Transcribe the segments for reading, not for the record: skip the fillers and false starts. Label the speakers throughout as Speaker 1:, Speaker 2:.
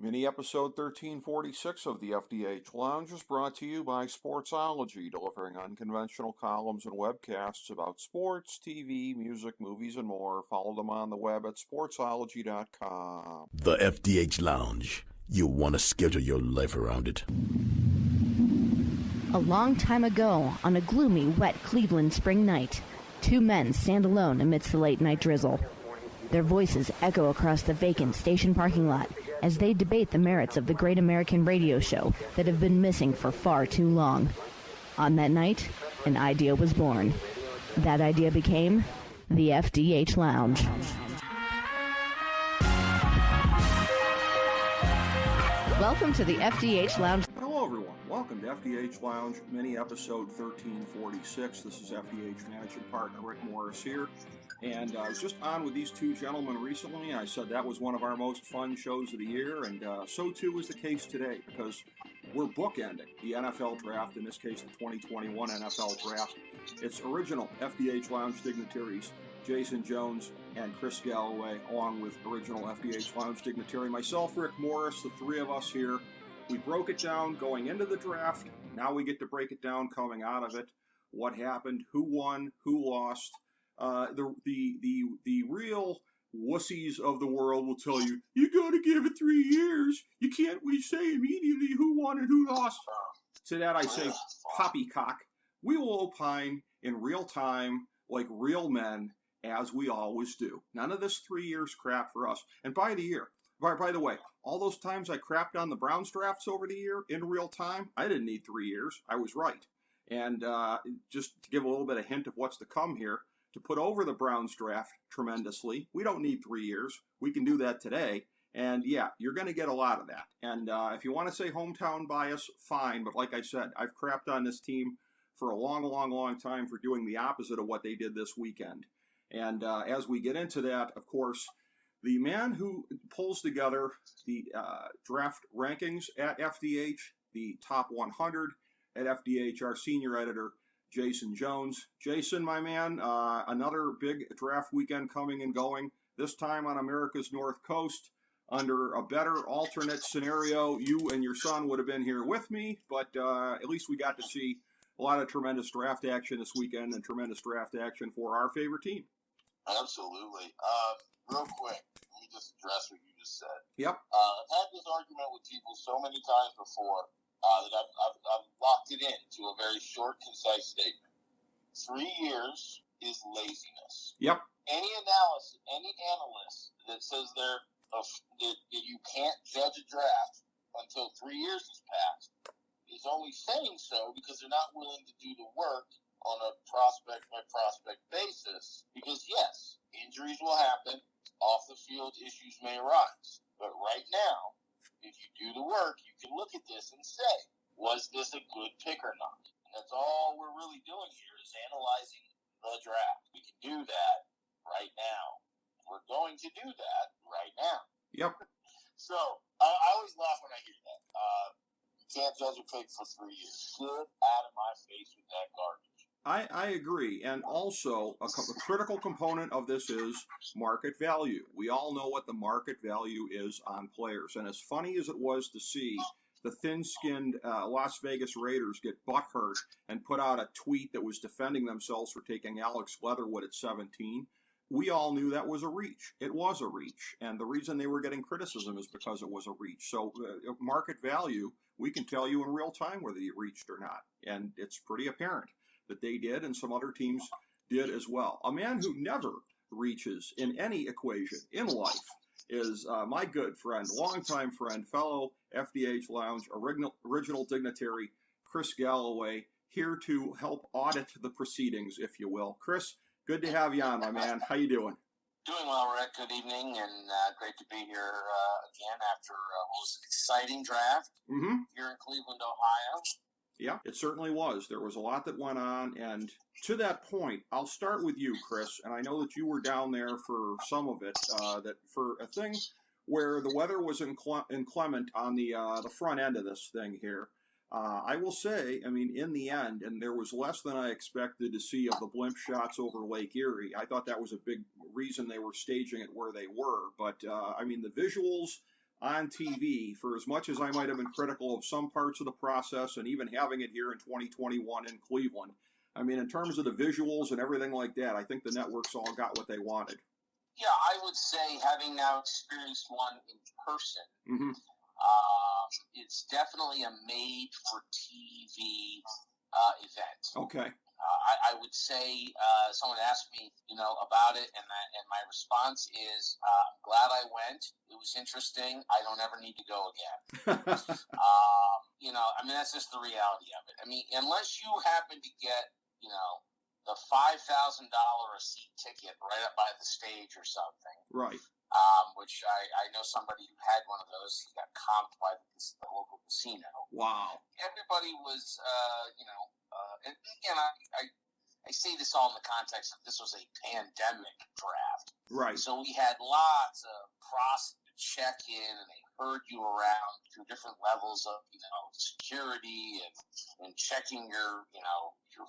Speaker 1: Mini episode 1346 of the FDH Lounge is brought to you by Sportsology, delivering unconventional columns and webcasts about sports, TV, music, movies, and more. Follow them on the web at sportsology.com.
Speaker 2: The FDH Lounge. You want to schedule your life around it.
Speaker 3: A long time ago, on a gloomy, wet Cleveland spring night, two men stand alone amidst the late-night drizzle. Their voices echo across the vacant station parking lot as they debate the merits of the great American radio show that have been missing for far too long. On that night, an idea was born. That idea became the FDH Lounge. Welcome to the FDH Lounge.
Speaker 1: Hello, everyone. Welcome to FDH Lounge, mini episode 1346. This is FDH managing partner Rick Morris here. And I was just on with these two gentlemen recently, and I said that was one of our most fun shows of the year, and so too is the case today, because we're bookending the NFL draft, in this case the 2021 NFL draft. It's original FDH Lounge dignitaries, Jason Jones and Chris Galloway, along with original FDH Lounge dignitary, myself, Rick Morris, the three of us here. We broke it down going into the draft. Now we get to break it down coming out of it. What happened, who won, who lost. The real wussies of the world will tell you, you gotta give it 3 years. You can't say immediately who won and who lost. To that I say, poppycock. We will opine in real time, like real men, as we always do. None of this 3 years crap for us. And by the way, all those times I crapped on the Browns drafts over the year in real time, I didn't need 3 years. I was right. And just to give a little bit of hint of what's to come here, to put over the Browns draft tremendously, we don't need 3 years. We can do that today. And yeah, you're going to get a lot of that. And if you want to say hometown bias, fine. But like I said, I've crapped on this team for a long time for doing the opposite of what they did this weekend. And as we get into that, of course, the man who pulls together the draft rankings at FDH, the top 100 at FDH, our senior editor, Jason Jones. Jason, my man, another big draft weekend coming and going, this time on America's North Coast. Under a better alternate scenario, you and your son would have been here with me, but at least we got to see a lot of tremendous draft action this weekend and tremendous draft action for our favorite team.
Speaker 4: Absolutely. Real quick, let me just address what you just said.
Speaker 1: Yep.
Speaker 4: I've had this argument with people so many times before that I've locked it into a very short, concise statement. 3 years is laziness.
Speaker 1: Yep.
Speaker 4: Any analyst that says that you can't judge a draft until 3 years has passed is only saying so because they're not willing to do the work on a prospect-by-prospect basis. Because yes, injuries will happen, off-the-field issues may arise, but right now, if you do the work, you can look at this and say, was this a good pick or not? And that's all we're really doing here is analyzing the draft. We can do that right now. We're going to do that right now.
Speaker 1: Yep.
Speaker 4: So, I always laugh when I hear that. You can't judge a pick for 3 years. Get out of my face with that garbage.
Speaker 1: I agree, and also a critical component of this is market value. We all know what the market value is on players, and as funny as it was to see the thin-skinned Las Vegas Raiders get butthurt and put out a tweet that was defending themselves for taking Alex Leatherwood at 17, we all knew that was a reach. It was a reach, and the reason they were getting criticism is because it was a reach. So market value, we can tell you in real time whether you reached or not, and it's pretty apparent that they did, and some other teams did as well. A man who never reaches in any equation in life is my good friend, longtime friend, fellow FDH Lounge, original dignitary, Chris Galloway, here to help audit the proceedings, if you will. Chris, good to have you on, my man. How you doing?
Speaker 4: Doing well, Rick. Good evening, and great to be here again after what was an exciting draft here in Cleveland, Ohio.
Speaker 1: Yeah, it certainly was. There was a lot that went on, and to that point, I'll start with you, Chris, and I know that you were down there for some of it, that for a thing where the weather was inclement on the front end of this thing here. I will say, I mean, in the end, and there was less than I expected to see of the blimp shots over Lake Erie. I thought that was a big reason they were staging it where they were, but I mean, the visuals on TV, for as much as I might have been critical of some parts of the process and even having it here in 2021 in Cleveland, I mean, in terms of the visuals and everything like that, I think the networks all got what they wanted.
Speaker 4: Yeah, I would say, having now experienced one in person,
Speaker 1: Mm-hmm.
Speaker 4: it's definitely a made-for-TV event.
Speaker 1: Okay.
Speaker 4: I would say, someone asked me, about it, and my response is, I'm glad I went. It was interesting. I don't ever need to go again. That's just the reality of it. I mean, unless you happen to get, the $5,000 a seat ticket right up by the stage or something.
Speaker 1: Right.
Speaker 4: Which I know somebody who had one of those. He got comped by the local casino.
Speaker 1: Wow.
Speaker 4: Everybody was, and again, I say this all in the context of this was a pandemic draft.
Speaker 1: Right.
Speaker 4: So we had lots of process to check in, and they herd you around through different levels of, security and checking your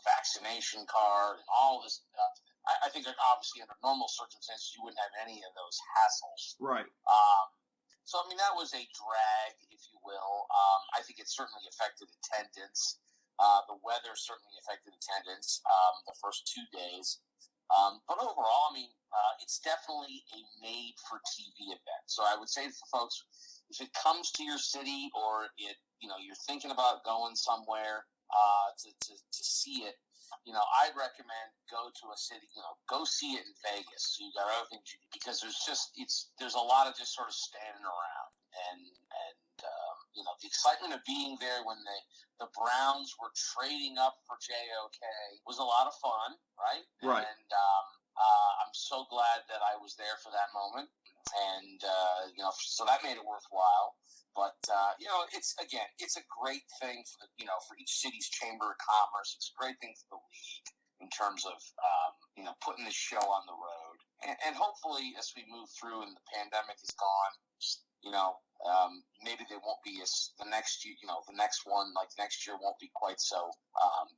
Speaker 4: vaccination card and all this stuff. I think that obviously under normal circumstances you wouldn't have any of those hassles.
Speaker 1: Right.
Speaker 4: So, that was a drag, if you will. I think it certainly affected attendance. The weather certainly affected attendance the first 2 days. But overall, it's definitely a made-for-TV event. So I would say for folks, if it comes to your city or you're thinking about going somewhere to see it, I'd recommend go to a city, go see it in Vegas. So you got other things you do, because there's a lot of just sort of standing around and the excitement of being there when the Browns were trading up for JOK was a lot of fun, right?
Speaker 1: Right.
Speaker 4: And I'm so glad that I was there for that moment, and so that made it worthwhile. But it's a great thing for each city's chamber of commerce. It's a great thing for the league in terms of putting the show on the road, and hopefully as we move through and the pandemic is gone, maybe they won't be the next year. The next one, like next year, won't be quite so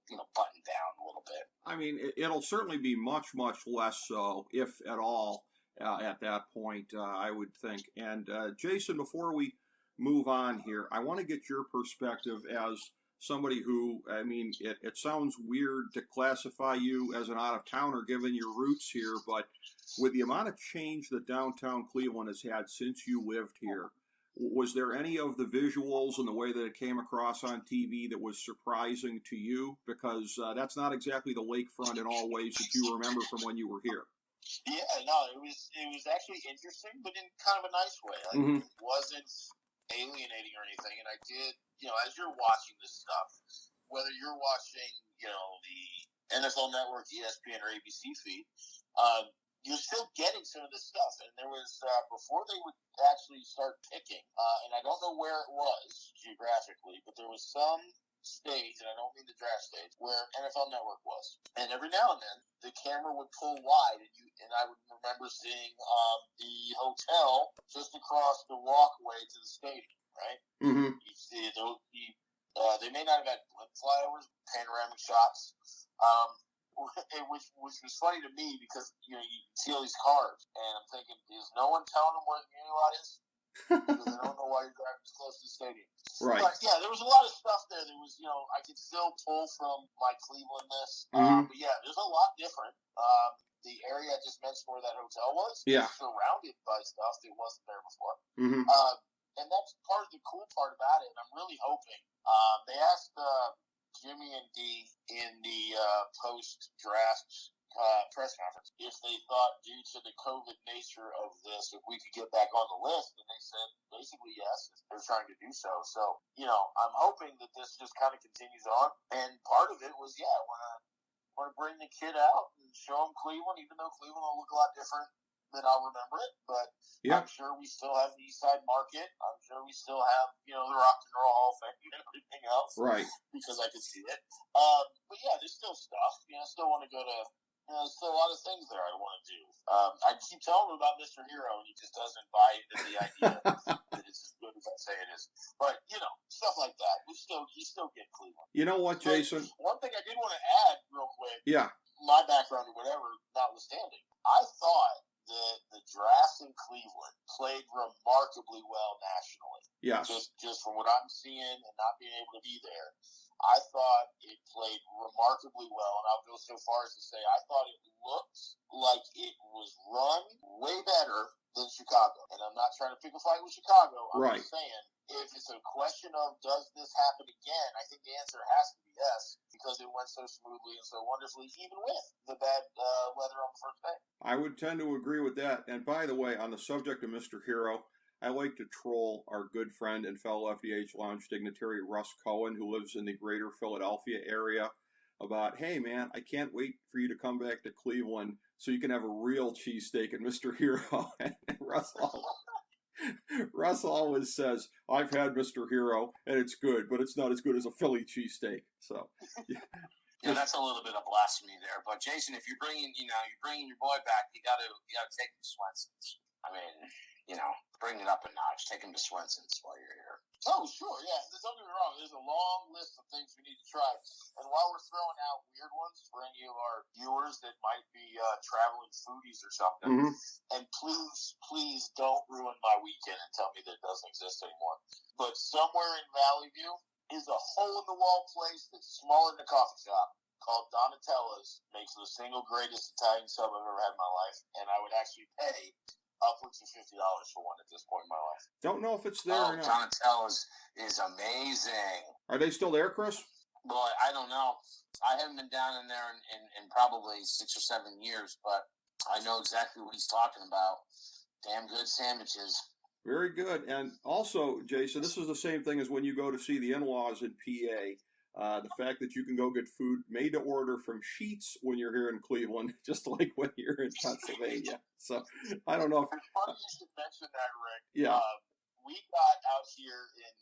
Speaker 4: buttoned down a little bit.
Speaker 1: I mean, it'll certainly be much, much less so, if at all, at that point, I would think. And Jason, before we move on here, I want to get your perspective as somebody who, it sounds weird to classify you as an out-of-towner given your roots here, but with the amount of change that downtown Cleveland has had since you lived here, was there any of the visuals and the way that it came across on TV that was surprising to you? Because that's not exactly the lakefront in all ways that you remember from when you were here.
Speaker 4: Yeah, no, it was actually interesting, but in kind of a nice way. It wasn't alienating or anything, and I did, as you're watching this stuff, whether you're watching, the NFL Network, ESPN, or ABC feed, you're still getting some of this stuff. And there was, before they would actually start picking, and I don't know where it was geographically, but there was some stage, and I don't mean the draft stage, where NFL Network was. And every now and then, the camera would pull wide, and I would remember seeing the hotel just across the walkway to the stadium, right?
Speaker 1: Mm-hmm.
Speaker 4: You see, they may not have had flyovers, panoramic shots, which was funny to me because you see all these cars, and I'm thinking, is no one telling them where the parking lot is? Because they don't know why you're driving this close to the stadium.
Speaker 1: Right.
Speaker 4: But yeah, there was a lot of stuff there. There was, I could still pull from my Clevelandness. But yeah, there's a lot different. The area I just mentioned where that hotel was, is surrounded by stuff that wasn't there before.
Speaker 1: Mm-hmm.
Speaker 4: And that's part of the cool part about it. And I'm really hoping. They asked Jimmy and Dee in the post-draft press conference if they thought, due to the COVID nature of this, if we could get back on the list, and they said basically yes, they're trying to do so. So, I'm hoping that this just kind of continues on. And part of it was, I want to bring the kid out and show him Cleveland, even though Cleveland will look a lot different than I'll remember it. But I'm sure we still have the East Side Market. I'm sure we still have, the Rock and Roll Hall of Fame and everything else.
Speaker 1: Right.
Speaker 4: Because I could see it. But yeah, there's still stuff. I still want to go to. There's still a lot of things there I want to do. I keep telling him about Mr. Hero, and he just doesn't buy into the idea that it's as good as I say it is. But stuff like that. You still get Cleveland. You know what,
Speaker 1: Jason?
Speaker 4: One thing I did want to add real quick.
Speaker 1: Yeah.
Speaker 4: My background or whatever, notwithstanding, I thought that the draft in Cleveland played remarkably well nationally.
Speaker 1: Yes.
Speaker 4: Just from what I'm seeing and not being able to be there, I thought it played remarkably well, and I'll go so far as to say I thought it looked like it was run way better than Chicago. And I'm not trying to pick a fight with Chicago. I'm just saying, if it's a question of does this happen again, I think the answer has to be yes, because it went so smoothly and so wonderfully, even with the bad weather on the first day.
Speaker 1: I would tend to agree with that. And by the way, on the subject of Mr. Hero, I like to troll our good friend and fellow FDH Lounge dignitary Russ Cohen, who lives in the greater Philadelphia area, about, hey, man, I can't wait for you to come back to Cleveland so you can have a real cheesesteak at Mr. Hero. And Russ always says, I've had Mr. Hero, and it's good, but it's not as good as a Philly cheesesteak. So,
Speaker 5: yeah, that's a little bit of blasphemy there. But Jason, if you're bringing your boy back, you got to take him to Swenson's. I mean, bring it up a notch. Take him to Swenson's while you're here.
Speaker 4: Oh, sure, yeah. Don't get me wrong. There's a long list of things we need to try. And while we're throwing out weird ones for any of our viewers that might be traveling foodies or something, and please don't ruin my weekend and tell me that it doesn't exist anymore. But somewhere in Valley View is a hole-in-the-wall place that's smaller than a coffee shop called Donatella's. Makes the single greatest Italian sub I've ever had in my life. And I would actually pay upwards of $50 for one at this point in my life.
Speaker 1: Don't know if it's there or not.
Speaker 5: Donatella's is amazing.
Speaker 1: Are they still there, Chris?
Speaker 5: Boy, I don't know. I haven't been down in there in probably 6 or 7 years, but I know exactly what he's talking about. Damn good sandwiches.
Speaker 1: Very good. And also, Jason, this is the same thing as when you go to see the in-laws in PA. The fact that you can go get food made to order from Sheetz when you're here in Cleveland, just like when you're in Pennsylvania. So, I don't know if...
Speaker 4: It's funny you should mention that, Rick.
Speaker 1: Yeah.
Speaker 4: We got out here in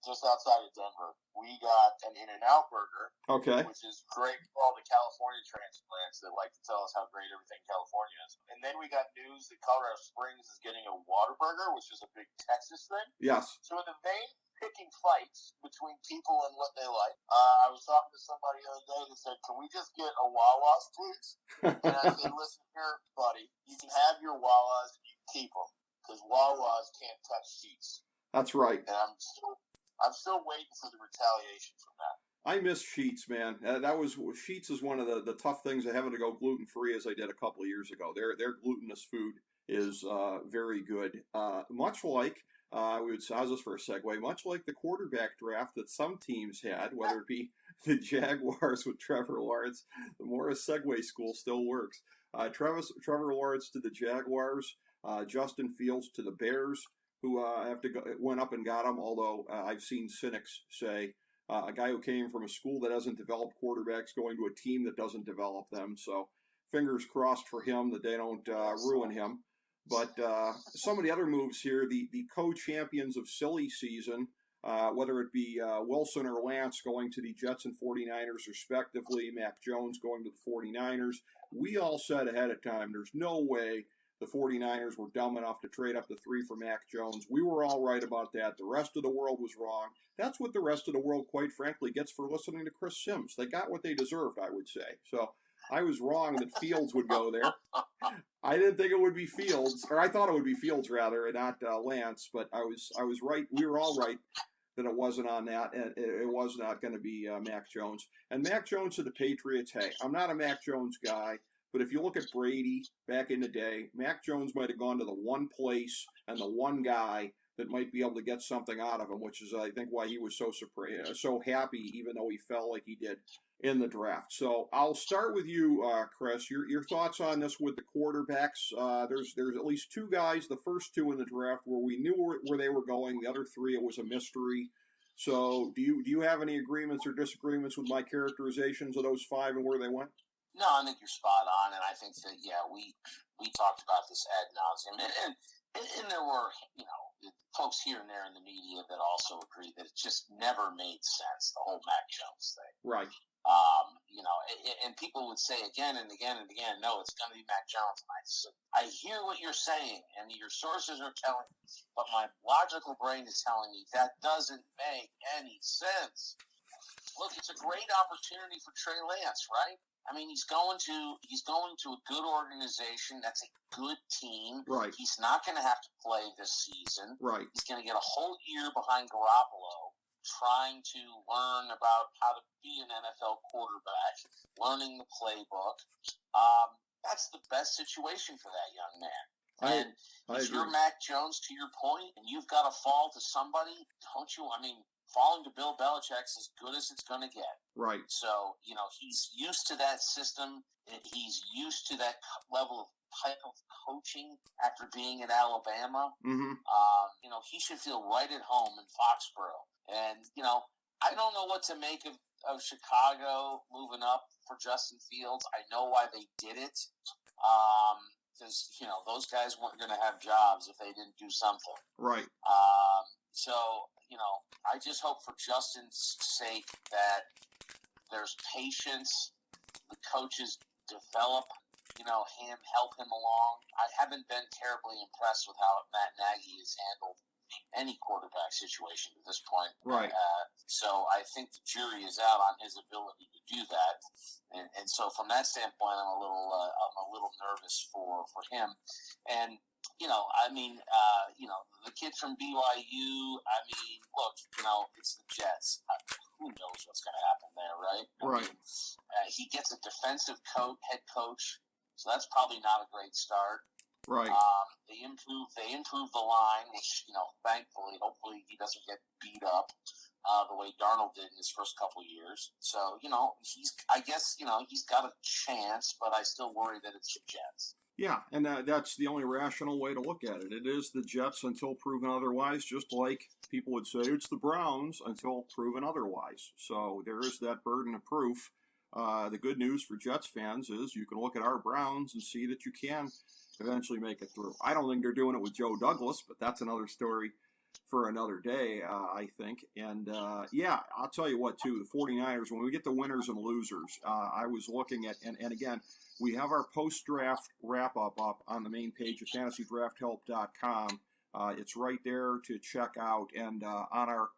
Speaker 4: just outside of Denver. We got an In-N-Out burger.
Speaker 1: Okay.
Speaker 4: Which is great for all the California transplants that like to tell us how great everything in California is. And then we got news that Colorado Springs is getting a Whataburger, which is a big Texas thing.
Speaker 1: Yes.
Speaker 4: So in the vein picking fights between people and what they like, I was talking to somebody the other day that said, can we just get a Wawa's, please? And I said, listen here, buddy, you can have your Wawa's and you can keep them, because Wawa's can't touch Sheetz.
Speaker 1: That's right.
Speaker 4: And I'm still waiting for the retaliation from that.
Speaker 1: I miss Sheetz, man. Sheetz is one of the tough things of having to go gluten-free, as I did a couple of years ago. Their glutinous food is very good. Much like, how's this for a segue? Much like the quarterback draft that some teams had, whether it be the Jaguars with Trevor Lawrence, the Morris Segway School still works. Trevor Lawrence to the Jaguars, Justin Fields to the Bears, who went up and got him, although I've seen cynics say a guy who came from a school that doesn't develop quarterbacks going to a team that doesn't develop them. So fingers crossed for him that they don't ruin him. But some of the other moves here, the co-champions of silly season, whether it be Wilson or Lance going to the Jets and 49ers respectively, Mac Jones going to the 49ers, we all said ahead of time there's no way the 49ers were dumb enough to trade up to 3 for Mac Jones. We were all right about that. The rest of the world was wrong. That's what the rest of the world, quite frankly, gets for listening to Chris Sims. They got what they deserved, I would say. So I was wrong that Fields would go there. I didn't think it would be Fields, or I thought it would be Fields rather, and not Lance. But I was right. We were all right that it wasn't on that, and it was not going to be Mac Jones. And Mac Jones to the Patriots. Hey, I'm not a Mac Jones guy. But if you look at Brady back in the day, Mac Jones might have gone to the one place and the one guy that might be able to get something out of him, which is, I think, why he was so happy, even though he fell like he did in the draft. So I'll start with you, Chris. Your thoughts on this with the quarterbacks. There's at least 2 guys, the first 2 in the draft, where we knew where they were going. The other 3, it was a mystery. So do you have any agreements or disagreements with my characterizations of those 5 and where they went?
Speaker 5: No, I think you're spot on, and I think that we talked about this ad nauseum, and there were folks here and there in the media that also agreed that it just never made sense, the whole Mac Jones thing.
Speaker 1: Right.
Speaker 5: And people would say again and again and again, no, it's going to be Mac Jones. And I hear what you're saying, and your sources are telling me, but my logical brain is telling me that doesn't make any sense. Look, it's a great opportunity for Trey Lance, right? I mean, he's going to a good organization. That's a good team.
Speaker 1: Right.
Speaker 5: He's not going to have to play this season.
Speaker 1: Right.
Speaker 5: He's going to get a whole year behind Garoppolo, trying to learn about how to be an NFL quarterback, learning the playbook. That's the best situation for that young man. And if you're Mac Jones, to your point, and you've got to fall to somebody, don't you? I mean, falling to Bill Belichick's as good as it's going to get.
Speaker 1: Right.
Speaker 5: So, he's used to that system. He's used to that level of type of coaching after being at Alabama.
Speaker 1: Mm-hmm.
Speaker 5: He should feel right at home in Foxborough. And, I don't know what to make of Chicago moving up for Justin Fields. I know why they did it. Because, those guys weren't going to have jobs if they didn't do something.
Speaker 1: Right.
Speaker 5: So, I just hope for Justin's sake that there's patience, the coaches develop, help him along. I haven't been terribly impressed with how Matt Nagy has handled any quarterback situation at this point.
Speaker 1: Right.
Speaker 5: So I think the jury is out on his ability to do that. And so from that standpoint, I'm a little nervous for him. And, the kid from BYU, look, it's the Jets. Who knows what's going to happen there, right?
Speaker 1: Right.
Speaker 5: He gets a defensive head coach, so that's probably not a great start.
Speaker 1: Right.
Speaker 5: They improve the line, which, thankfully, hopefully he doesn't get beat up the way Darnold did in his first couple of years. So, he's got a chance, but I still worry that it's the Jets.
Speaker 1: Yeah, and that's the only rational way to look at it. It is the Jets until proven otherwise, just like people would say it's the Browns until proven otherwise. So there is that burden of proof. The good news for Jets fans is you can look at our Browns and see that you can eventually make it through. I don't think they're doing it with Joe Douglas, but that's another story for another day, I think. And, I'll tell you what, too, the 49ers, when we get the winners and losers, I was looking at, and again, we have our post-draft wrap-up up on the main page of fantasydrafthelp.com. It's right there to check out. And on our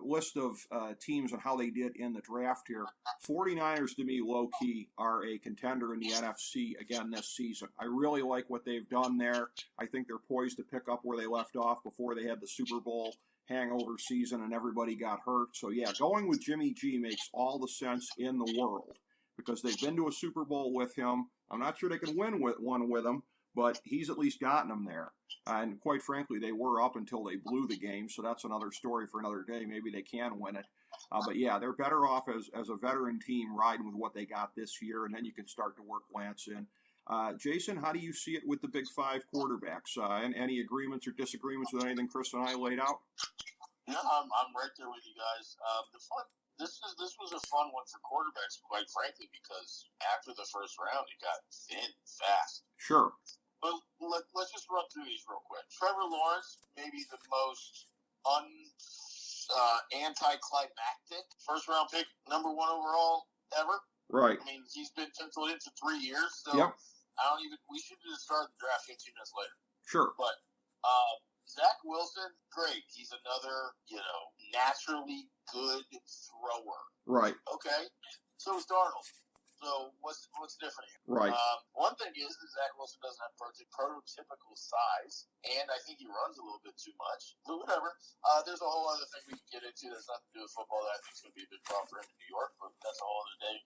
Speaker 1: list of teams and how they did in the draft here, 49ers, to me, low-key, are a contender in the NFC again this season. I really like what they've done there. I think they're poised to pick up where they left off before they had the Super Bowl hangover season and everybody got hurt. So, going with Jimmy G makes all the sense in the world, because they've been to a Super Bowl with him. I'm not sure they can win one with him, but he's at least gotten them there. And quite frankly, they were up until they blew the game, so that's another story for another day. Maybe they can win it. But they're better off as a veteran team riding with what they got this year, and then you can start to work Lance in. Jason, how do you see it with the Big Five quarterbacks? And any agreements or disagreements with anything Chris and I laid out?
Speaker 4: Yeah, I'm right there with you guys. This was a fun one for quarterbacks, quite frankly, because after the first round, it got thin fast.
Speaker 1: Sure.
Speaker 4: But let's just run through these real quick. Trevor Lawrence, maybe the most anticlimactic first-round pick, number 1 overall ever.
Speaker 1: Right.
Speaker 4: I mean, he's been penciled in for 3 years, so
Speaker 1: yep.
Speaker 4: We should just start the draft 15 minutes later.
Speaker 1: Sure.
Speaker 4: But Zach Wilson, great. He's another, naturally good thrower.
Speaker 1: Right.
Speaker 4: Okay. So is Darnold. So what's different here?
Speaker 1: Right.
Speaker 4: One thing is that Zach Wilson doesn't have prototypical size, and I think he runs a little bit too much. But whatever. There's a whole other thing we can get into that's nothing to do with football that I think is going to be a big problem for him in New York, but that's a whole other day.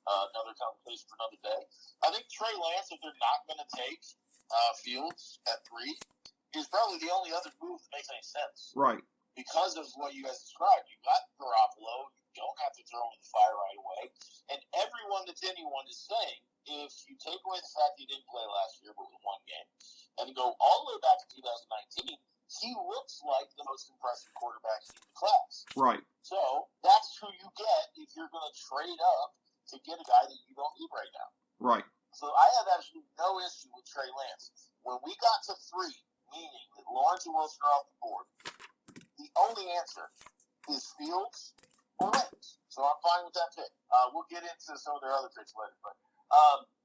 Speaker 4: Another conversation for another day. I think Trey Lance, if they're not going to take Fields at 3, is probably the only other move that makes any sense.
Speaker 1: Right.
Speaker 4: Because of what you guys described. You got Garoppolo. You don't have to throw him in the fire right away. And everyone that's anyone is saying, if you take away the fact he didn't play last year but with 1 game, and go all the way back to 2019, he looks like the most impressive quarterback in the class.
Speaker 1: Right.
Speaker 4: So that's who you get if you're going to trade up to get a guy that you don't need right now.
Speaker 1: Right.
Speaker 4: So I have absolutely no issue with Trey Lance. When we got to 3, meaning that Lawrence and Wilson are off the board, the only answer is Fields or Lance. So I'm fine with that pick. We'll get into some of their other picks later. But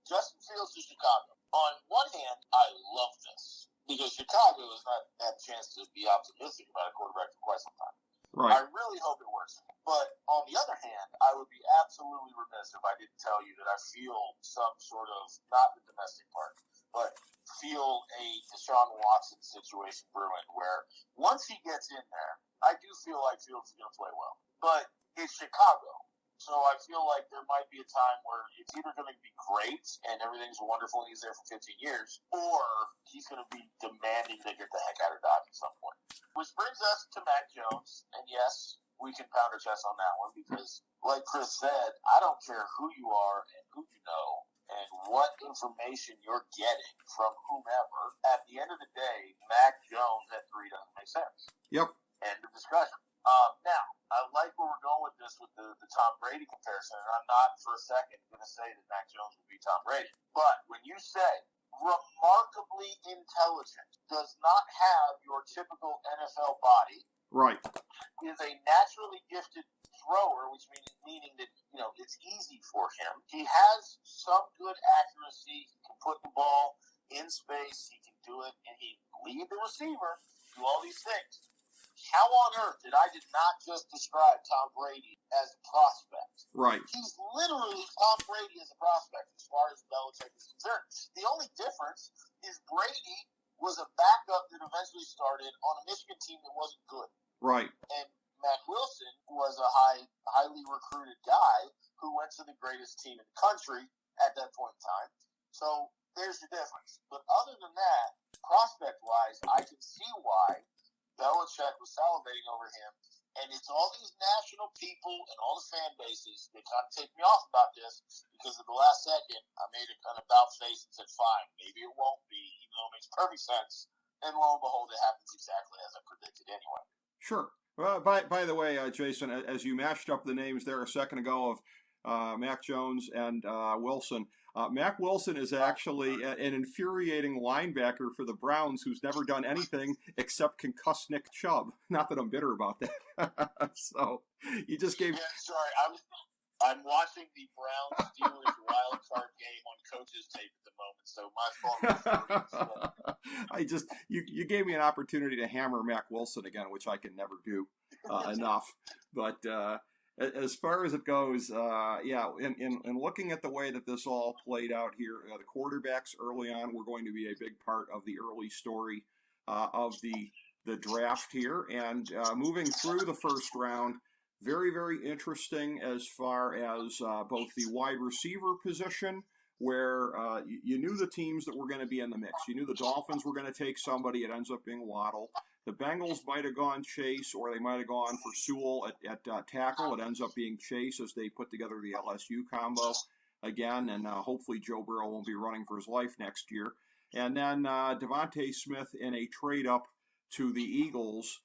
Speaker 4: Justin Fields to Chicago. On one hand, I love this because Chicago has not had a chance to be optimistic about a quarterback for quite some time.
Speaker 1: Right.
Speaker 4: I really hope it works. But on the other hand, I would be absolutely remiss if I didn't tell you that I I feel some sort of, not the domestic part, but feel a Deshaun Watson situation brewing where once he gets in there, I do feel like Fields is going to play well. But it's Chicago. So I feel like there might be a time where it's either going to be great and everything's wonderful and he's there for 15 years, or he's going to be demanding to get the heck out of Dodge at some point. Which brings us to Mac Jones. And yes, we can pound our chest on that one because, like Chris said, I don't care who you are and who you know and what information you're getting from whomever. At the end of the day, Mac Jones at 3 doesn't make sense.
Speaker 1: Yep.
Speaker 4: End of discussion. Now, I like where we're going with this with the Tom Brady comparison, and I'm not for a second going to say that Mac Jones would be Tom Brady. But when you say remarkably intelligent, does not have your typical NFL body,
Speaker 1: Right.
Speaker 4: is a naturally gifted thrower, which meaning that it's easy for him. He has some good accuracy. He can put the ball in space. He can do it, and he can lead the receiver, do all these things. How on earth did I not just describe Tom Brady as a prospect?
Speaker 1: Right.
Speaker 4: He's literally Tom Brady as a prospect as far as Belichick is concerned. The only difference is Brady was a backup that eventually started on a Michigan team that wasn't good.
Speaker 1: Right.
Speaker 4: And Matt Wilson was a highly recruited guy who went to the greatest team in the country at that point in time. So there's the difference. But other than that, prospect-wise, I can see why Belichick was salivating over him. And it's all these national people and all the fan bases that kind of take me off about this because at the last second, I made an about face and said, fine, maybe it won't be, even though it makes perfect sense. And lo and behold, it happens exactly as I predicted anyway.
Speaker 1: Sure. Well, by the way, Jason, as you mashed up the names there a second ago of Mac Jones and Wilson, Mac Wilson is actually an infuriating linebacker for the Browns who's never done anything except concuss Nick Chubb. Not that I'm bitter about that. So you just gave.
Speaker 4: Yeah, sorry, I'm watching the Browns Steelers wild card game on coach's tape at the moment, so my fault.
Speaker 1: You gave me an opportunity to hammer Mac Wilson again, which I can never do enough. But as far as it goes, in looking at the way that this all played out here, the quarterbacks early on were going to be a big part of the early story of the draft here, and moving through the first round. Very, very interesting as far as both the wide receiver position, where you knew the teams that were going to be in the mix. You knew the Dolphins were going to take somebody. It ends up being Waddle. The Bengals might have gone Chase, or they might have gone for Sewell at tackle. It ends up being Chase as they put together the LSU combo again, and hopefully Joe Burrow won't be running for his life next year. And then Devontae Smith in a trade-up to the Eagles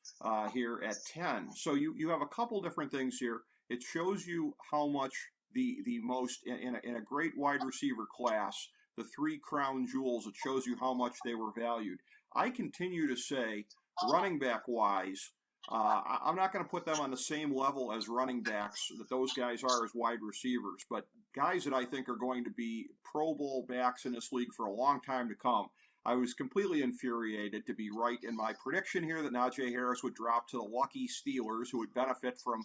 Speaker 1: here at 10. So you have a couple different things here. It shows you how much the most, in a great wide receiver class, the 3 crown jewels, it shows you how much they were valued. I continue to say, running back-wise, I'm not going to put them on the same level as running backs that those guys are as wide receivers, but guys that I think are going to be Pro Bowl backs in this league for a long time to come. I was completely infuriated to be right in my prediction here that Najee Harris would drop to the lucky Steelers, who would benefit from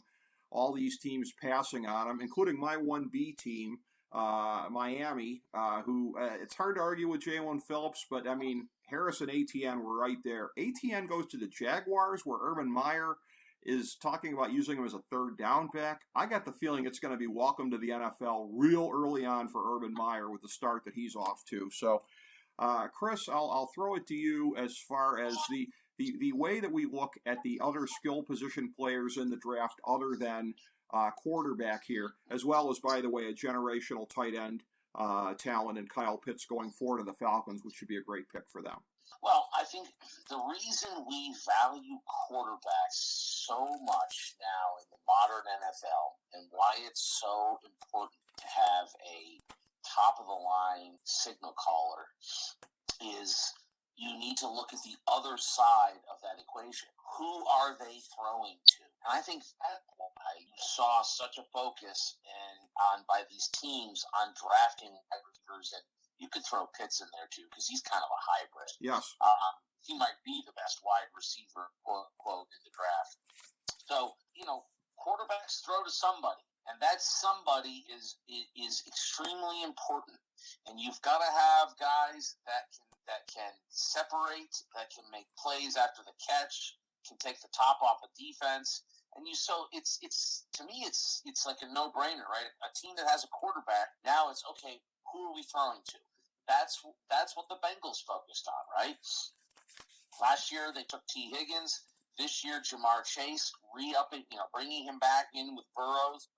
Speaker 1: all these teams passing on him, including my 1B team, Miami, who it's hard to argue with Jalen Phillips, but I mean, Harris and ATN were right there. ATN goes to the Jaguars, where Urban Meyer is talking about using him as a third down back. I got the feeling it's going to be welcome to the NFL real early on for Urban Meyer with the start that he's off to. So, Chris, I'll throw it to you as far as the way that we look at the other skill position players in the draft other than quarterback here, as well as, by the way, a generational tight end talent in Kyle Pitts going forward to the Falcons, which should be a great pick for them.
Speaker 5: Well, I think the reason we value quarterbacks so much now in the modern NFL and why it's so important to have a top-of-the-line signal caller is you need to look at the other side of that equation. Who are they throwing to? And I think that's why you saw such a focus by these teams on drafting wide receivers, and you could throw Pitts in there too because he's kind of a hybrid.
Speaker 1: Yes.
Speaker 5: He might be the best wide receiver, quote unquote, in the draft. So, quarterbacks throw to somebody. And that somebody is extremely important. And you've got to have guys that can separate, that can make plays after the catch, can take the top off of defense. And it's to me it's like a no-brainer, right? A team that has a quarterback, now it's okay, who are we throwing to? That's what the Bengals focused on, right? Last year they took T. Higgins. This year, Jamar Chase re-upping, bringing him back in with Burrows,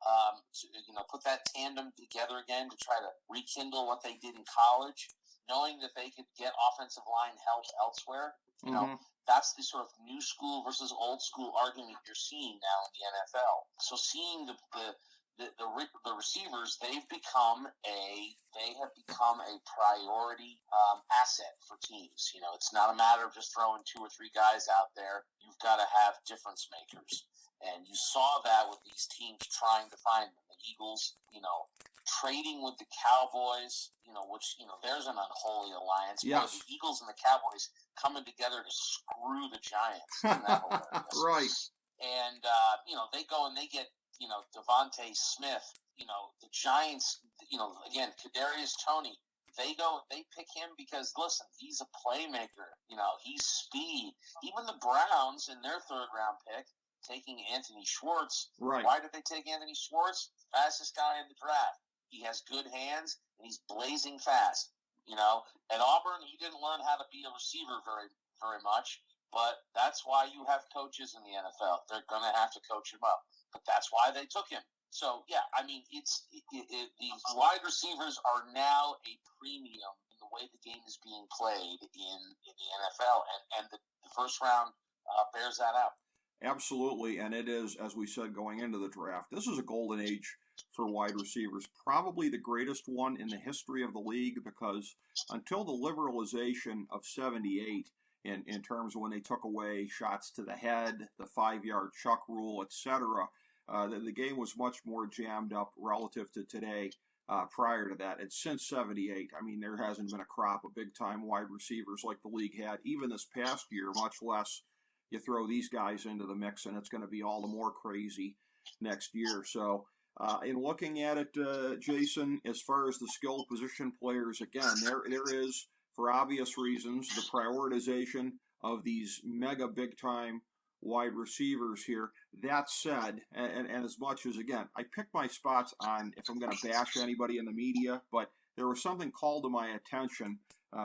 Speaker 5: to put that tandem together again to try to rekindle what they did in college, knowing that they could get offensive line help elsewhere. That's the sort of new school versus old school argument you're seeing now in the NFL. So seeing the receivers, they have become a priority asset for teams. It's not a matter of just throwing 2 or 3 guys out there. You've got to have difference makers, and you saw that with these teams trying to find them. The Eagles, trading with the Cowboys, which there's an unholy alliance.
Speaker 1: Yes.
Speaker 5: But the Eagles and the Cowboys coming together to screw the Giants. Isn't that hilarious?
Speaker 1: Right.
Speaker 5: And they go and they get Devontae Smith, the Giants, again, Kadarius Toney, they pick him because, listen, he's a playmaker, he's speed. Even the Browns in their 3rd round pick, taking Anthony Schwartz.
Speaker 1: Right.
Speaker 5: Why did they take Anthony Schwartz? Fastest guy in the draft. He has good hands and he's blazing fast. At Auburn, he didn't learn how to be a receiver very, very much, but that's why you have coaches in the NFL. They're going to have to coach him up. But that's why they took him. So, yeah, I mean, these wide receivers are now a premium in the way the game is being played in the NFL, and the first round bears that out.
Speaker 1: Absolutely, and it is, as we said, going into the draft, this is a golden age for wide receivers, probably the greatest one in the history of the league, because until the liberalization of 78, in terms of when they took away shots to the head, the 5-yard chuck rule, etc., the game was much more jammed up relative to today. Prior to that, it's since 78. I mean, there hasn't been a crop of big-time wide receivers like the league had, even this past year, much less you throw these guys into the mix, and it's going to be all the more crazy next year. So, in looking at it, Jason, as far as the skill position players, again, there is, for obvious reasons, the prioritization of these mega big-time wide receivers here. That said, and as much as, again, I pick my spots on if I'm going to bash anybody in the media, but there was something called to my attention.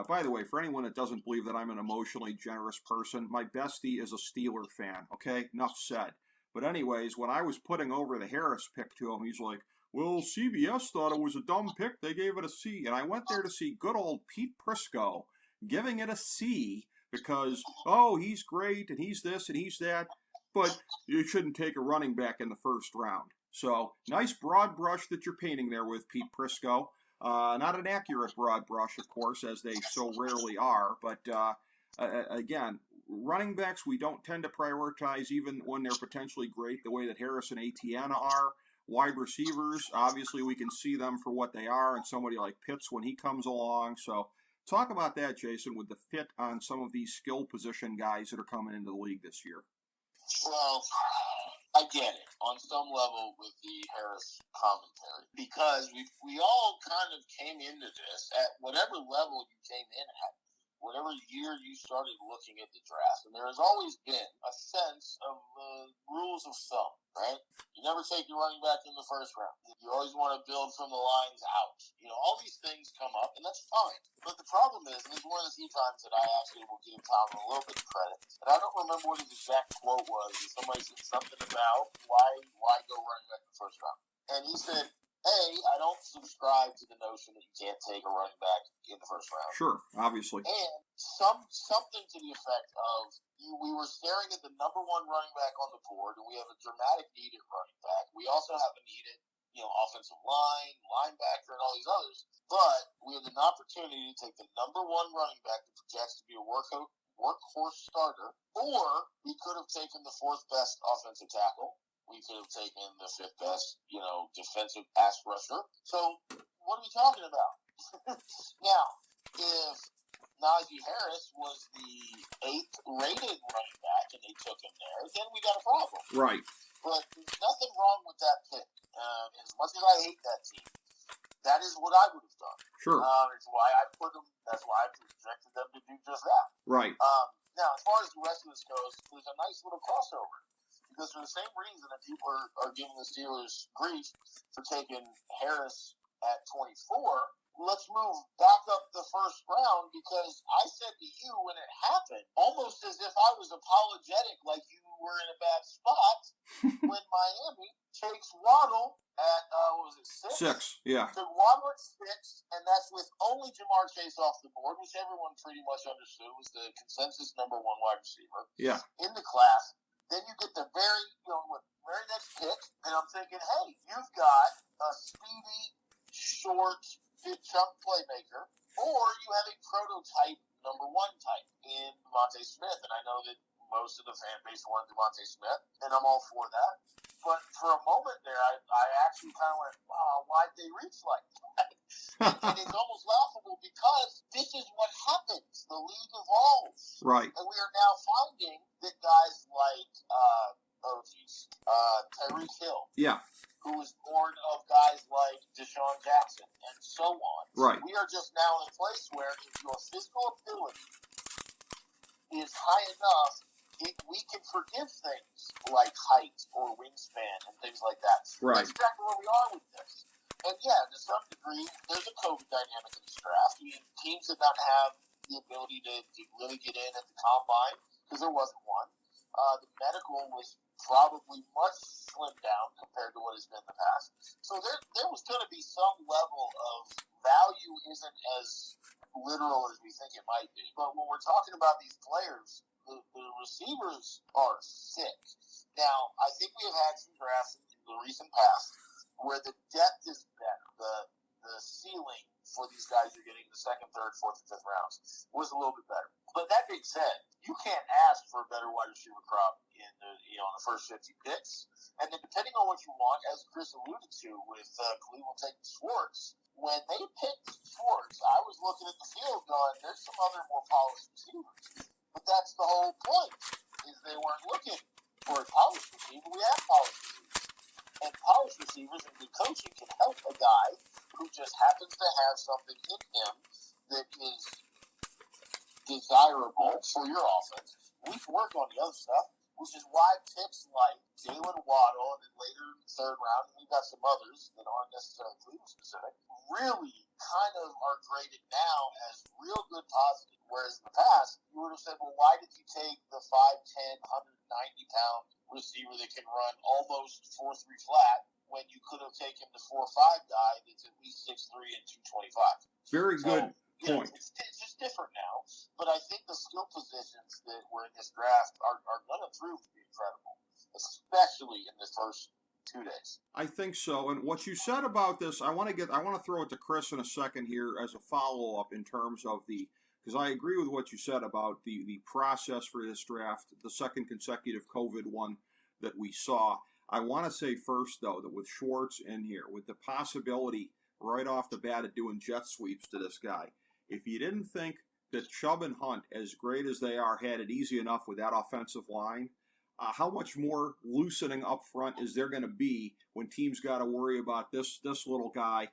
Speaker 1: By the way, for anyone that doesn't believe that I'm an emotionally generous person, my bestie is a Steeler fan, okay? Enough said. But anyways, when I was putting over the Harris pick to him, he's like, well, CBS thought it was a dumb pick. They gave it a C. And I went there to see good old Pete Prisco giving it a C because, oh, he's great, and he's this, and he's that. But you shouldn't take a running back in the first round. So, nice broad brush that you're painting there with Pete Prisco. Not an accurate broad brush, of course, as they so rarely are. But, again, running backs we don't tend to prioritize even when they're potentially great the way that Harris and Etienne are. Wide receivers, obviously we can see them for what they are, and somebody like Pitts when he comes along. So talk about that, Jason, with the fit on some of these skill position guys that are coming into the league this year.
Speaker 4: Well, I get it on some level with the Harris commentary, because we all kind of came into this at whatever level you came in at, whatever year you started looking at the draft. And there has always been a sense of rules of thumb, right? You never take your running back in the first round. You always want to build from the lines out. All these things come up, and that's fine. But the problem is, and this is one of the few times that I actually will give Tom a little bit of credit, and I don't remember what his exact quote was. Somebody said something about why go running back in the first round. And he said, I don't subscribe to the notion that you can't take a running back in the first round.
Speaker 1: Sure, obviously.
Speaker 4: And something to the effect of, we were staring at the number one running back on the board, and we have a dramatic need at running back. We also have a need at, offensive line, linebacker, and all these others. But we had an opportunity to take the number one running back that projects to be a workhorse starter, or we could have taken the 4th best offensive tackle. We could have taken the 5th best, defensive pass rusher. So what are we talking about? Now, if Najee Harris was the 8th rated running back and they took him there, then we got a problem.
Speaker 1: Right.
Speaker 4: But there's nothing wrong with that pick. As much as I hate that team, that is what I would have done.
Speaker 1: Sure.
Speaker 4: It's why I put them. That's why I projected them to do just that.
Speaker 1: Right.
Speaker 4: Now, as far as the rest of this goes, there's a nice little crossover because for the same reason that people are giving the Steelers grief for taking Harris at 24. Let's move back up the first round because I said to you when it happened, almost as if I was apologetic, like you were in a bad spot, when Miami takes Waddle at, what was it, 6?
Speaker 1: 6, yeah.
Speaker 4: Took Waddle at 6, and that's with only Jamar Chase off the board, which everyone pretty much understood was the consensus number 1 wide receiver in the class. Then you get the very next pick, and I'm thinking, hey, you've got a speedy, short, big chunk playmaker, or you have a prototype number 1 type in Devontae Smith. And I know that most of the fan base wanted Devontae Smith, and I'm all for that. But for a moment there, I actually kind of went, wow, why'd they reach like that? and it's almost laughable because this is what happens. The league evolves.
Speaker 1: Right.
Speaker 4: And we are now finding that guys like, Tyreek Hill.
Speaker 1: Yeah.
Speaker 4: Who was born of guys like Deshaun Jackson and so on.
Speaker 1: Right.
Speaker 4: We are just now in a place where if your physical ability is high enough, we can forgive things like height or wingspan and things like that.
Speaker 1: Right.
Speaker 4: That's exactly where we are with this. And yeah, to some degree, there's a COVID dynamic in this draft. I mean, teams did not have the ability to really get in at the combine because there wasn't one. The medical was probably much slimmed down compared to what has been in the past. So there was going to be some level of value isn't as literal as we think it might be. But when we're talking about these players, the receivers are sick. Now, I think we have had some drafts in the recent past where the depth is better. The ceiling for these guys you're getting in the 2nd, 3rd, 4th, and 5th rounds was a little bit better. But that being said, you can't ask for a better wide receiver crop in the first 50 picks. And then depending on what you want, as Chris alluded to with Cleveland taking Schwartz, when they picked Schwartz, I was looking at the field going, there's some other more polished receivers. But that's the whole point, is they weren't looking for a polished receiver. We have polished receivers. And polished receivers and good coaching can help a guy who just happens to have something in him that is desirable for your offense. We can work on the other stuff, which is why picks like Jalen Waddle and then later in the 3rd round, and we've got some others that aren't necessarily Cleveland specific, really kind of are graded now as real good positive. Whereas in the past, you would have said, well, why did you take the 5'10", 190-pound receiver that can run almost 4.3 flat when you could have taken the 4.5 guy that's at least 6'3 and 225?
Speaker 1: Very good point.
Speaker 4: It's just different now. But I think the skill positions that were in this draft are going to prove to be incredible, especially in the first 2 days.
Speaker 1: I think so. And what you said about this, I want to throw it to Chris in a second here as a follow-up in terms of because I agree with what you said about the process for this draft, the second consecutive COVID one that we saw. I want to say first, though, that with Schwartz in here, with the possibility right off the bat of doing jet sweeps to this guy, if you didn't think that Chubb and Hunt, as great as they are, had it easy enough with that offensive line, how much more loosening up front is there going to be when teams got to worry about this little guy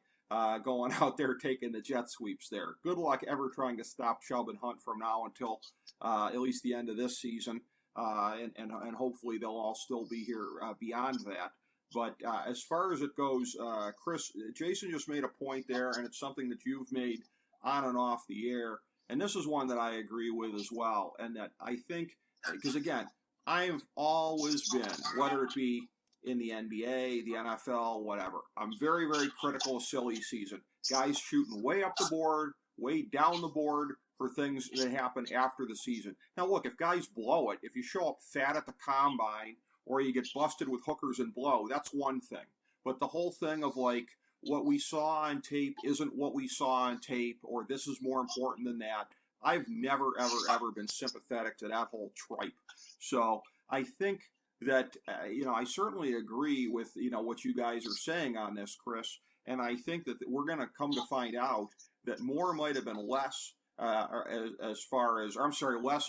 Speaker 1: going out there taking the jet sweeps there? Good luck ever trying to stop Chubb and Hunt from now until at least the end of this season, and hopefully they'll all still be here beyond that. But as far as it goes, Chris, Jason just made a point there, and it's something that you've made on and off the air, and this is one that I agree with as well, and that I think, because again, I've always been, whether it be in the NBA, the NFL, whatever, I'm very, very critical of silly season. Guys shooting way up the board, way down the board for things that happen after the season. Now look, if guys blow it, if you show up fat at the combine, or you get busted with hookers and blow, that's one thing. But the whole thing of like, what we saw on tape isn't what we saw on tape, or this is more important than that. I've never, ever, ever been sympathetic to that whole tripe. So I think that, I certainly agree with, what you guys are saying on this, Chris. And I think that we're going to come to find out that more might have been less, less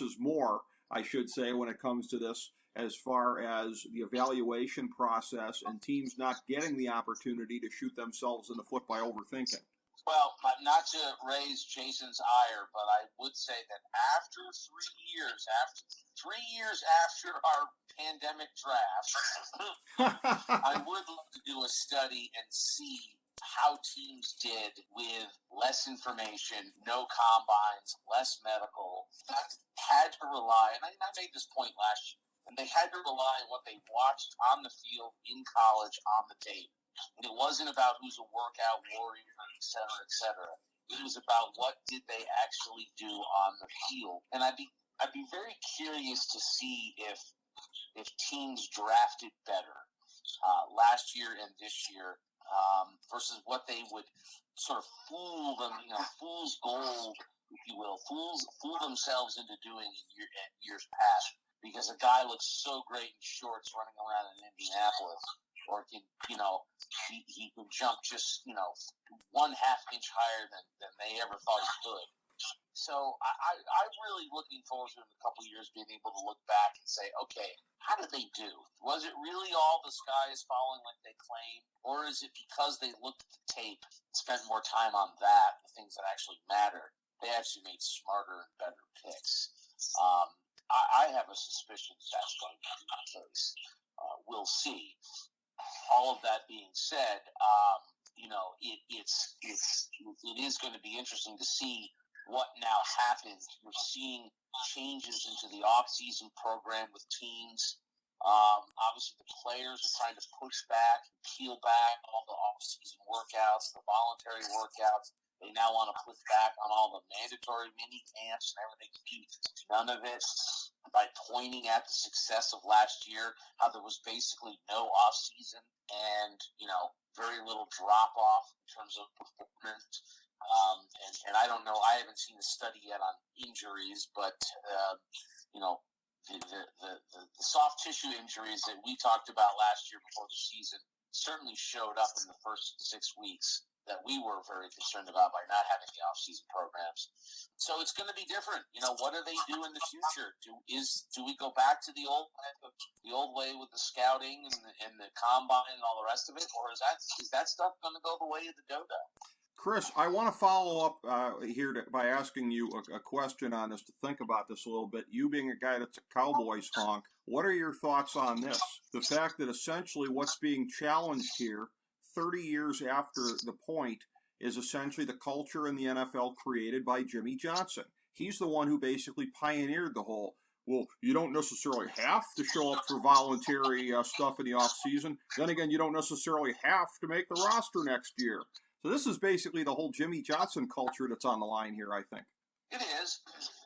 Speaker 1: is more, I should say, when it comes to this. as far as the evaluation process and teams not getting the opportunity to shoot themselves in the foot by overthinking?
Speaker 5: Well, not to raise Jason's ire, but I would say that after 3 years after our pandemic draft, I would love to do a study and see how teams did with less information, no combines, less medical. Had to rely, and I made this point last year, and they had to rely on what they watched on the field in college on the tape. And it wasn't about who's a workout warrior, et cetera, et cetera. It was about what did they actually do on the field. And I'd be very curious to see if teams drafted better last year and this year versus what they would sort of fool them, fool's gold, if you will, fool themselves into doing in years past. Because a guy looks so great in shorts running around in Indianapolis, or can, he can jump just, 1/2 inch higher than they ever thought he could. So I'm really looking forward to in a couple of years being able to look back and say, okay, how did they do? Was it really all the sky is falling like they claim? Or is it because they looked at the tape, spent more time on that, the things that actually matter, they actually made smarter and better picks? I have a suspicion that's going to be the case. We'll see. All of that being said, it is going to be interesting to see what now happens. We're seeing changes into the off-season program with teams. Obviously, the players are trying to push back and peel back all the off-season workouts, the voluntary workouts. They now want to push back on all the mandatory mini camps and everything. None of it, by pointing at the success of last year, how there was basically no off season and very little drop off in terms of performance. And I don't know. I haven't seen a study yet on injuries, but the soft tissue injuries that we talked about last year before the season certainly showed up in the first 6 weeks that we were very concerned about by not having the off-season programs. So it's going to be different. What do they do in the future? Do we go back to the old way with the scouting and the combine and all the rest of it, or is that stuff going to go the way of the dodo?
Speaker 1: Chris, I want to follow up here by asking you a question on this, to think about this a little bit. You being a guy that's a Cowboys honk, what are your thoughts on this? The fact that essentially what's being challenged here 30 years after the point is essentially the culture in the NFL created by Jimmy Johnson. He's the one who basically pioneered the whole, well, you don't necessarily have to show up for voluntary stuff in the offseason. Then again, you don't necessarily have to make the roster next year. So this is basically the whole Jimmy Johnson culture that's on the line here, I think.
Speaker 5: It is.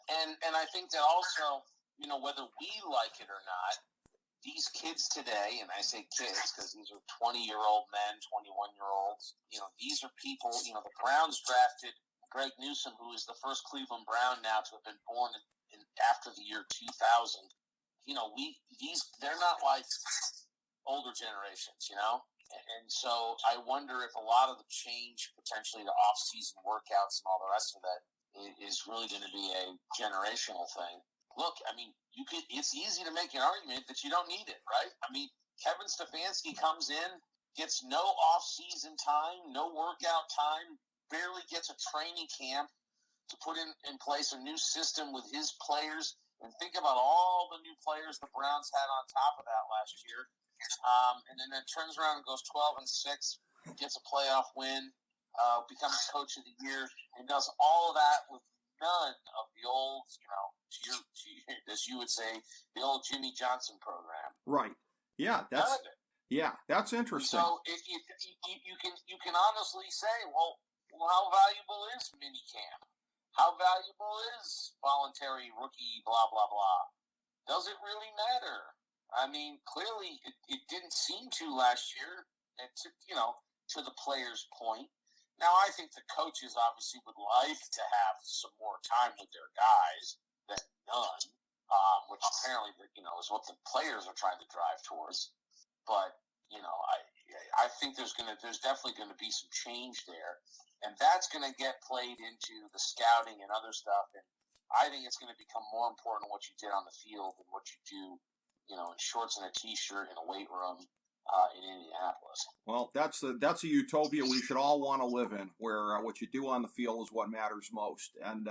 Speaker 5: And I think that also, whether we like it or not, these kids today, and I say kids because these are 20-year-old men, 21-year-olds, these are people, the Browns drafted Greg Newsome, who is the first Cleveland Brown now to have been born in after the year 2000. They're not like older generations, And so I wonder if a lot of the change potentially to off-season workouts and all the rest of that is really going to be a generational thing. Look, it's easy to make an argument that you don't need it, right? Kevin Stefanski comes in, gets no off-season time, no workout time, barely gets a training camp to put in place a new system with his players. And think about all the new players the Browns had on top of that last year. And then it turns around and goes 12-6, gets a playoff win, becomes coach of the year, and does all of that with none of the old, as you would say, the old Jimmy Johnson program.
Speaker 1: Right. Yeah, that's interesting.
Speaker 5: So you can honestly say, well, how valuable is minicamp? How valuable is voluntary rookie blah blah blah? Does it really matter? Clearly it didn't seem to last year. To the players' point. Now, I think the coaches obviously would like to have some more time with their guys than none, which apparently, is what the players are trying to drive towards. But, I think there's definitely going to be some change there, and that's going to get played into the scouting and other stuff. And I think it's going to become more important what you did on the field than what you do in shorts and a t-shirt in a weight room in Indianapolis.
Speaker 1: Well, that's a utopia we should all want to live in, where what you do on the field is what matters most. And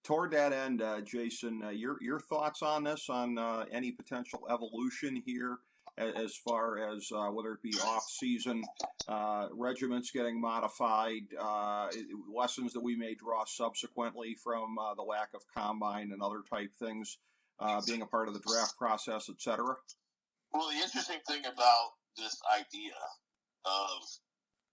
Speaker 1: toward that end, Jason, your thoughts on this, on any potential evolution here, as far as whether it be off-season regiments getting modified, lessons that we may draw subsequently from the lack of combine and other type things being a part of the draft process, etc.
Speaker 4: Well, the interesting thing about this idea of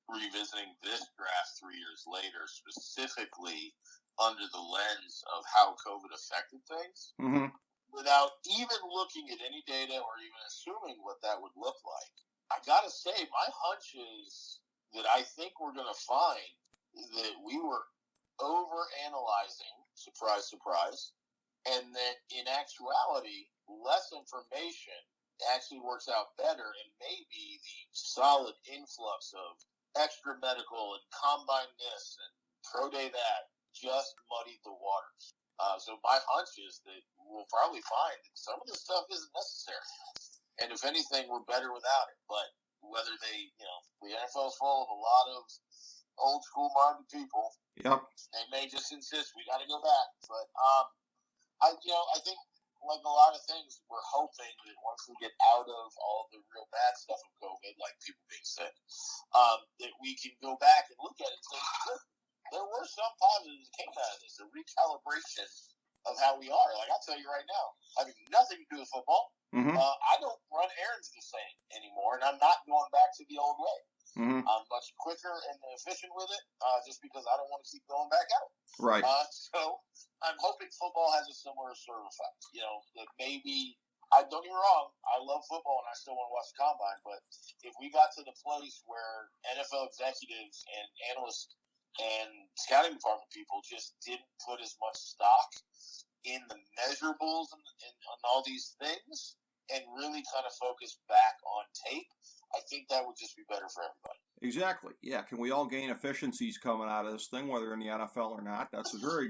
Speaker 4: revisiting this draft 3 years later, specifically under the lens of how COVID affected things,
Speaker 1: Mm-hmm.
Speaker 4: without even looking at any data or even assuming what that would look like, I gotta say, my hunch is that I think we're gonna find that we were over-analyzing, surprise, surprise, and that in actuality, less information actually works out better, and maybe the solid influx of extra medical and combine this and pro day that just muddied the waters. So my hunch is that we'll probably find that some of this stuff isn't necessary, and if anything, we're better without it. But whether the NFL is full of a lot of old school minded people.
Speaker 1: Yep.
Speaker 4: They may just insist we got to go back, but I think, like a lot of things, we're hoping that once we get out of all the real bad stuff of COVID, like people being sick, that we can go back and look at it and say, look, there were some positives that came out of this, a recalibration of how we are. Like, I'll tell you right now, having nothing to do with football, I don't run errands the same anymore, and I'm not going back to the old way.
Speaker 1: Mm-hmm.
Speaker 4: I'm much quicker and efficient with it, just because I don't want to keep going back out.
Speaker 1: Right.
Speaker 4: So I'm hoping football has a similar sort of effect. That maybe, don't get me wrong, I love football and I still want to watch the combine, but if we got to the place where NFL executives and analysts and scouting department people just didn't put as much stock in the measurables and on all these things and really kind of focus back on tape, I think that would just be better for everybody.
Speaker 1: Exactly. Yeah. Can we all gain efficiencies coming out of this thing, whether in the NFL or not? That's a very